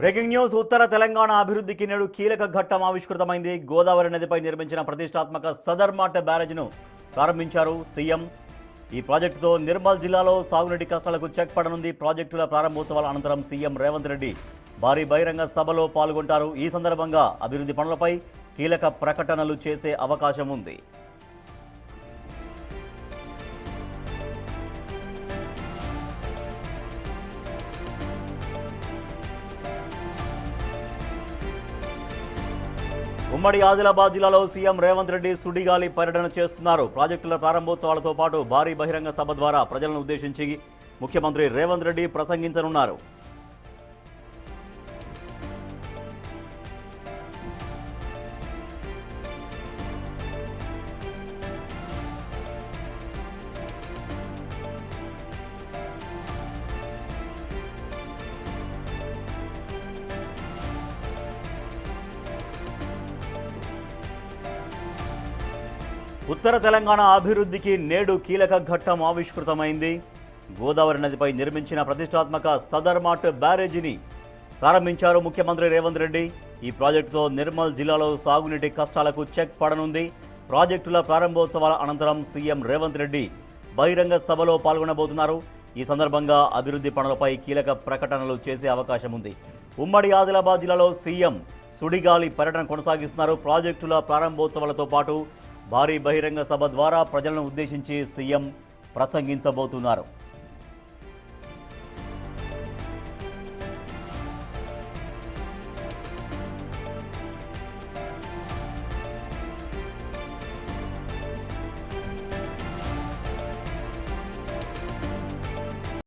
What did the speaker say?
Breaking news. ఉత్తర తెలంగాణ అభివృద్ధికి నేడు కీలక ఘట్టం ఆవిష్కృతమైంది. గోదావరి నదిపై నిర్మించిన ప్రతిష్టాత్మక సదర్మాట్ బ్యారేజ్ను ప్రారంభించారు సీఎం. ఈ ప్రాజెక్టుతో నిర్మల్ జిల్లాలో సాగునీటి కష్టాలకు చెక్ పడనుంది. ప్రాజెక్టుల ప్రారంభోత్సవాల అనంతరం సీఎం రేవంత్ రెడ్డి భారీ బహిరంగ సభలో పాల్గొంటారు. ఈ సందర్భంగా అభివృద్ధి పనులపై కీలక ప్రకటనలు చేసే అవకాశం ఉంది. ఉమ్మడి ఆదిలాబాద్ జిల్లాలో సీఎం రేవంత్ రెడ్డి సుడిగాలి పర్యటన చేస్తున్నారు. ప్రాజెక్టుల ప్రారంభోత్సవాలతో పాటు భారీ బహిరంగ సభ ద్వారా ప్రజలను ఉద్దేశించి ముఖ్యమంత్రి రేవంత్ రెడ్డి ప్రసంగించనున్నారు. ఉత్తర తెలంగాణ అభివృద్ధికి నేడు కీలక ఘట్టం ఆవిష్కృతమైంది. గోదావరి నదిపై నిర్మించిన ప్రతిష్టాత్మక సదర్మాట్ బ్యారేజీని ప్రారంభించారు ముఖ్యమంత్రి రేవంత్ రెడ్డి. ఈ ప్రాజెక్టుతో నిర్మల్ జిల్లాలో సాగునీటి కష్టాలకు చెక్ పడనుంది. ప్రాజెక్టుల ప్రారంభోత్సవాల అనంతరం సీఎం రేవంత్ రెడ్డి బహిరంగ సభలో పాల్గొనబోతున్నారు. ఈ సందర్భంగా అభివృద్ధి పనులపై కీలక ప్రకటనలు చేసే అవకాశం ఉంది. ఉమ్మడి ఆదిలాబాద్ జిల్లాలో సీఎం సుడిగాలి పర్యటన కొనసాగిస్తున్నారు. ప్రాజెక్టుల ప్రారంభోత్సవాలతో పాటు భారీ బహిరంగ సభ ద్వారా ప్రజలను ఉద్దేశించి సీఎం ప్రసంగించబోతున్నారు.